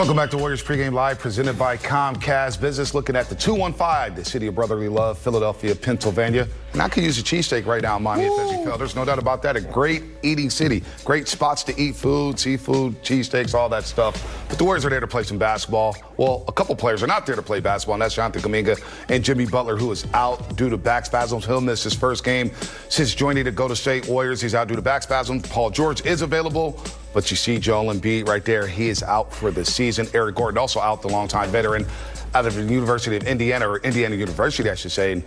Welcome back to Warriors Pregame Live, presented by Comcast Business. Looking at the 215, the city of brotherly love, Philadelphia, Pennsylvania. And I could use a cheesesteak right now in Miami if you felt. There's no doubt about that. A great eating city. Great spots to eat food, seafood, cheesesteaks, all that stuff. But the Warriors are there to play some basketball. Well, a couple players are not there to play basketball, and that's Jonathan Kuminga and Jimmy Butler, who is out due to back spasms. He'll miss his first game since joining the Golden State Warriors. He's out due to back spasms. Paul George is available. But you see Joel Embiid right there. He is out for the season. Eric Gordon also out, the longtime veteran out of the University of Indiana, or Indiana University, I should say. And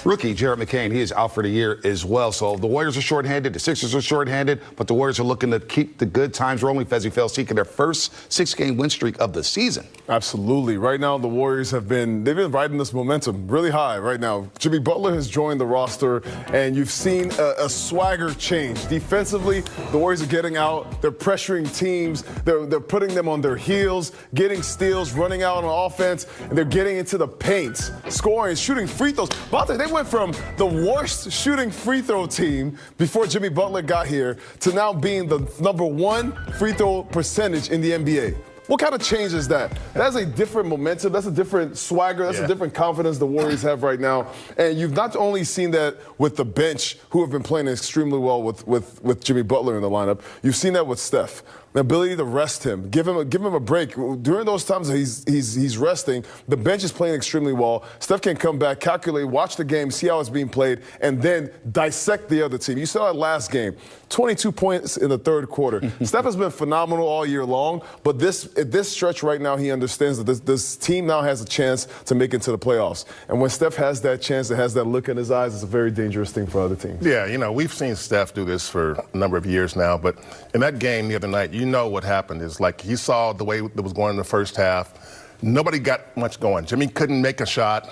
rookie Jared McCain, he is out for the year as well. So the Warriors are shorthanded, the Sixers are shorthanded, but the Warriors are looking to keep the good times rolling. Fezzi Fell seeking their first 6-game win streak of the season. Absolutely. Right now, the Warriors they've been riding this momentum really high right now. Jimmy Butler has joined the roster, and you've seen a swagger change. Defensively, the Warriors are getting out. They're pressuring teams. They're putting them on their heels, getting steals, running out on offense, and they're getting into the paint, scoring, shooting free throws. Butler, they went from the worst shooting free throw team before Jimmy Butler got here to now being the #1 free throw percentage in the NBA. What kind of change is that? That's a different momentum. That's a different swagger. That's a different confidence the Warriors have right now. And you've not only seen that with the bench, who have been playing extremely well with Jimmy Butler in the lineup, you've seen that with Steph. The ability to rest him, give him a break. During those times that he's resting, the bench is playing extremely well. Steph can come back, calculate, watch the game, see how it's being played, and then dissect the other team. You saw that last game, 22 points in the third quarter. Steph has been phenomenal all year long, but at this stretch right now, he understands that this team now has a chance to make it to the playoffs. And when Steph has that chance, it has that look in his eyes, it's a very dangerous thing for other teams. Yeah, you know, we've seen Steph do this for a number of years now, but in that game the other night, you know what happened is, like, he saw the way that was going in the first half. Nobody got much going. Jimmy couldn't make a shot.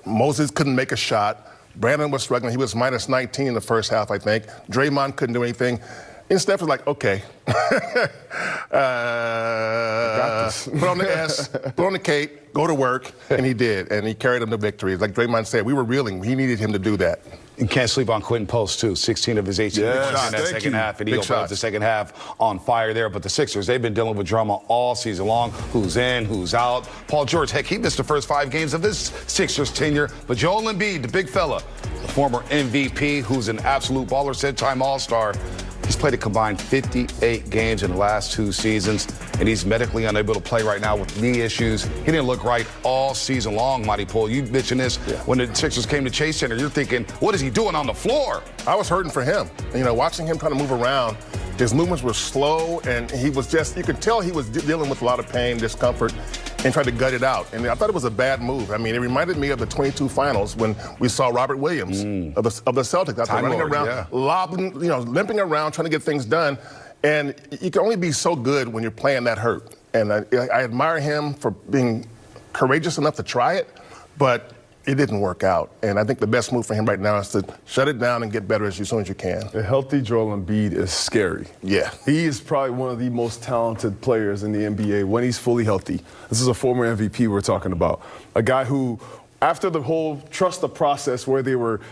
Moses couldn't make a shot. Brandon was struggling. He was minus 19 in the first half, I think. Draymond couldn't do anything. And Steph was like, okay. Put on the S, put on the cape, go to work, and he did. And he carried them to victory. Like Draymond said, we were reeling. He needed him to do that. You can't sleep on Quentin Post, too. 16 of his 18 points in that second half, and he opened up the second half on fire there. But the Sixers, they've been dealing with drama all season long. Who's in, who's out. Paul George, heck, he missed the first 5 games of this Sixers tenure. But Joel Embiid, the big fella, the former MVP, who's an absolute baller, said-time All-Star, he's played a combined 58 games in the last 2 seasons, and he's medically unable to play right now with knee issues. He didn't look right all season long, Monty Poole. You mentioned this when the Sixers came to Chase Center. You're thinking, what is he doing on the floor? I was hurting for him. You know, watching him trying to move around, his movements were slow, and he was just, you could tell he was dealing with a lot of pain, discomfort, and tried to gut it out. And I thought it was a bad move. I mean, it reminded me of the 22 finals when we saw Robert Williams of the Celtics out there running around, lobbing, you know, limping around, trying to get things done. And you can only be so good when you're playing that hurt. And I admire him for being courageous enough to try it, but it didn't work out. And I think the best move for him right now is to shut it down and get better as soon as you can. A healthy Joel Embiid is scary. Yeah. He is probably one of the most talented players in the NBA when he's fully healthy. This is a former MVP we're talking about. A guy who, after the whole trust the process where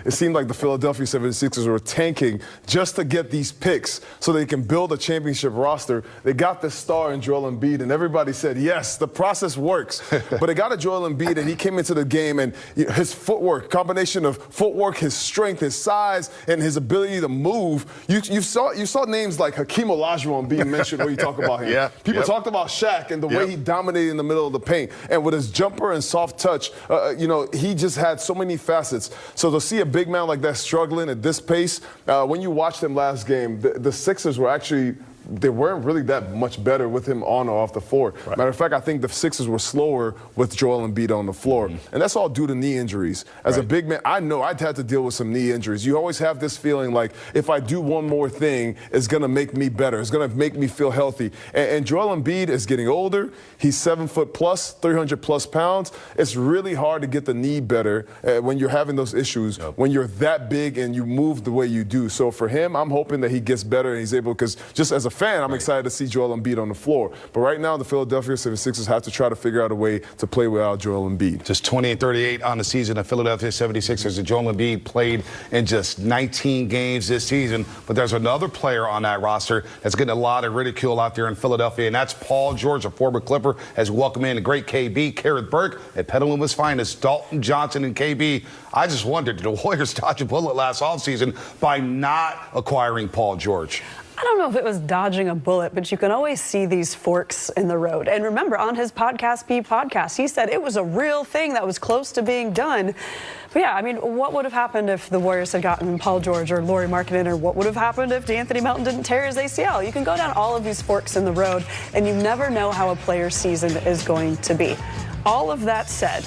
it seemed like the Philadelphia 76ers were tanking just to get these picks so they can build a championship roster, they got this star in Joel Embiid, and everybody said, yes, the process works. But they got a Joel Embiid, and he came into the game, and his footwork, combination of footwork, his strength, his size, and his ability to move. You saw names like Hakeem Olajuwon being mentioned when you talk about him. People talked about Shaq and the way he dominated in the middle of the paint. And with his jumper and soft touch, you know, he just had so many facets. So to see a big man like that struggling at this pace, when you watched him last game, the Sixers were actually, they weren't really that much better with him on or off the floor. Right. Matter of fact, I think the Sixers were slower with Joel Embiid on the floor. And that's all due to knee injuries. As a big man, I know I'd had to deal with some knee injuries. You always have this feeling like, if I do one more thing, it's going to make me better. It's going to make me feel healthy. And Joel Embiid is getting older. He's 7 foot plus, 300 plus pounds. It's really hard to get the knee better when you're having those issues, when you're that big and you move the way you do. So for him, I'm hoping that he gets better and he's able, because just as a fan, I'm excited to see Joel Embiid on the floor. But right now, the Philadelphia 76ers have to try to figure out a way to play without Joel Embiid. Just 20-38 on the season. The Philadelphia 76ers and Joel Embiid played in just 19 games this season. But there's another player on that roster that's getting a lot of ridicule out there in Philadelphia, and that's Paul George, a former Clipper, has welcomed in the great KB, Garrett Burke, at Petaluma's finest, Dalton Johnson and KB. I just wondered, did the Warriors dodge a bullet last offseason by not acquiring Paul George? I don't know if it was dodging a bullet, but you can always see these forks in the road. And remember, on his podcast, he said it was a real thing that was close to being done. But yeah, I mean, what would have happened if the Warriors had gotten Paul George or Lauri Markkanen, or what would have happened if D'Anthony Melton didn't tear his ACL? You can go down all of these forks in the road, and you never know how a player's season is going to be. All of that said,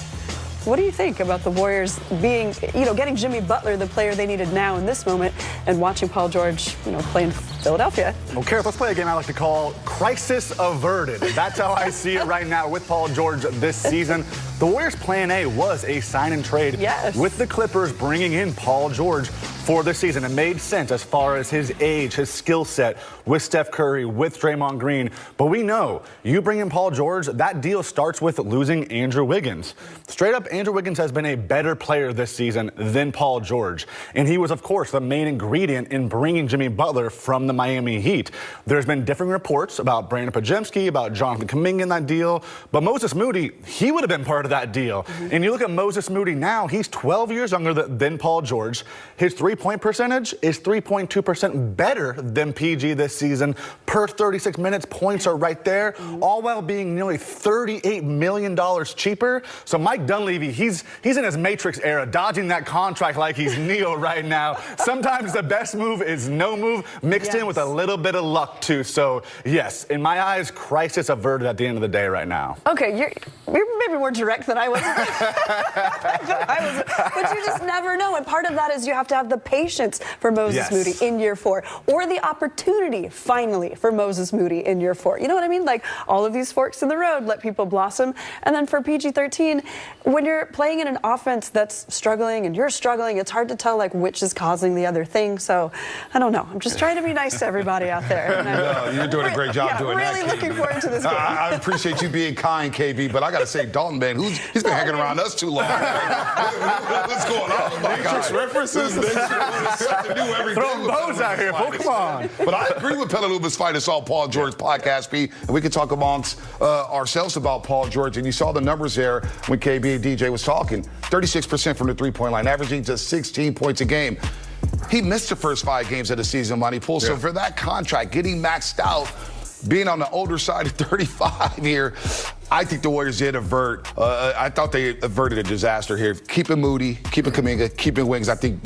what do you think about the Warriors being, getting Jimmy Butler, the player they needed now in this moment, and watching Paul George, play in Philadelphia? Okay, let's play a game I like to call Crisis Averted. That's how I see it right now with Paul George this season. The Warriors' plan A was a sign and trade with the Clippers bringing in Paul George for this season. It made sense as far as his age, his skill set with Steph Curry, with Draymond Green. But we know you bring in Paul George, that deal starts with losing Andrew Wiggins. Straight up, Andrew Wiggins has been a better player this season than Paul George. And he was, of course, the main ingredient in bringing Jimmy Butler from the Miami Heat. There's been different reports about Brandon Podziemski, about Jonathan Kuminga in that deal. But Moses Moody, he would have been part of that deal. And you look at Moses Moody now, he's 12 years younger than Paul George. His three-point percentage is 3.2% better than PG this season. Per 36 minutes, points are right there, all while being nearly $38 million cheaper. So Mike Dunleavy, he's in his Matrix era, dodging that contract like he's Neo right now. Sometimes the best move is no move, mixed in with a little bit of luck, too. So, yes, in my eyes, crisis averted at the end of the day right now. Okay, you're maybe more direct than I was. But you just never know. And part of that is you have to have the patience for Moses Moody in year 4, or the opportunity, finally, for Moses Moody in year 4. You know what I mean? Like, all of these forks in the road, let people blossom. And then for PG-13, when you're playing in an offense that's struggling and you're struggling, it's hard to tell, like, which is causing the other thing. So, I don't know. I'm just trying to be nice to everybody out there. No, you're doing a great job doing that, really looking forward to this game. I appreciate you being kind, KB, but I got to say, Dalton, man, he's been hanging around us too long. What's going on? Matrix references. Throwing bows out here, come on. But I agree with Petaluma's finest all Paul George podcast, Pete, and we can talk amongst ourselves about Paul George. And you saw the numbers there when KB and DJ was talking. 36% from the three-point line, averaging just 16 points a game. He missed the first 5 games of the season, Monty Pool. So for that contract, getting maxed out, being on the older side of 35 here, I think the Warriors did avert. I thought they averted a disaster here. Keeping Moody, keeping Kuminga, keeping Wings, I think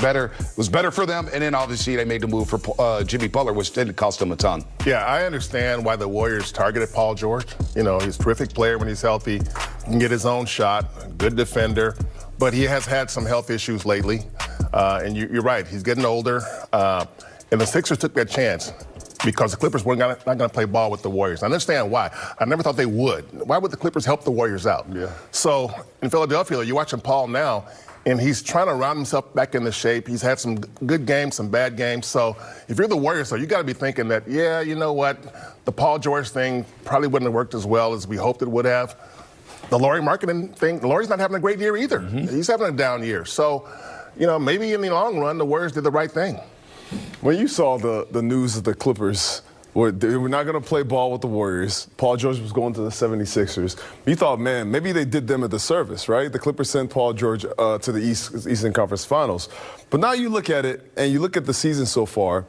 was better for them. And then obviously they made the move for Jimmy Butler, which didn't cost them a ton. Yeah, I understand why the Warriors targeted Paul George. He's a terrific player when he's healthy. He can get his own shot, good defender. But he has had some health issues lately. And you're right, he's getting older. And the Sixers took that chance because the Clippers were not going to play ball with the Warriors. I understand why. I never thought they would. Why would the Clippers help the Warriors out? Yeah. So in Philadelphia, you're watching Paul now, and he's trying to round himself back into shape. He's had some good games, some bad games. So if you're the Warriors, though, you got to be thinking that, yeah, you know what, the Paul George thing probably wouldn't have worked as well as we hoped it would have. The Lauri Markkanen thing, Lauri's not having a great year either. He's having a down year. So, maybe in the long run, the Warriors did the right thing. When you saw the news of the Clippers, they were not going to play ball with the Warriors, Paul George was going to the 76ers, you thought, man, maybe they did them a disservice, right? The Clippers sent Paul George to the Eastern Conference Finals. But now you look at it, and you look at the season so far.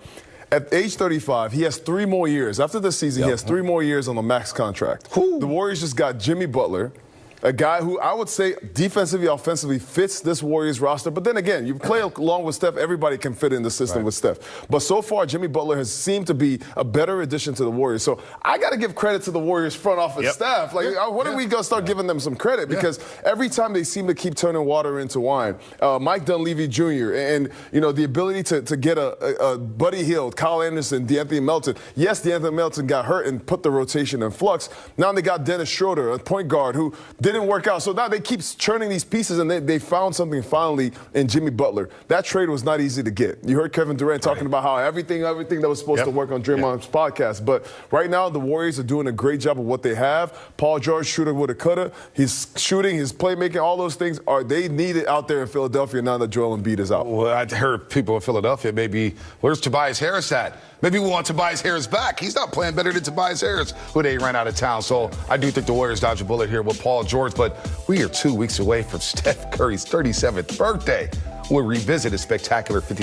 At age 35, he has 3 more years. After this season, he has 3 more years on the max contract. The Warriors just got Jimmy Butler, a guy who I would say defensively, offensively fits this Warriors roster. But then again, you play along with Steph, everybody can fit in the system with Steph. But so far, Jimmy Butler has seemed to be a better addition to the Warriors. So I got to give credit to the Warriors front office staff. Like, when are we going to start giving them some credit? Because every time they seem to keep turning water into wine. Mike Dunleavy Jr. and, the ability to get a Buddy Hield, Kyle Anderson, D'Anthony Melton. Yes, D'Anthony Melton got hurt and put the rotation in flux. Now they got Dennis Schroeder, a point guard who Didn't work out. So now they keep churning these pieces, and they found something finally in Jimmy Butler. That trade was not easy to get. You heard Kevin Durant talking about how everything that was supposed to work on Draymond's podcast. But right now, the Warriors are doing a great job of what they have. Paul George, shooter, woulda, coulda. His shooting, his playmaking, all those things they need it out there in Philadelphia now that Joel Embiid is out. Well, I heard people in Philadelphia maybe, where's Tobias Harris at? Maybe we want Tobias Harris back. He's not playing better than Tobias Harris, who they ran out of town. So I do think the Warriors dodge a bullet here with Paul George. But we are 2 weeks away from Steph Curry's 37th birthday. We'll revisit his spectacular 50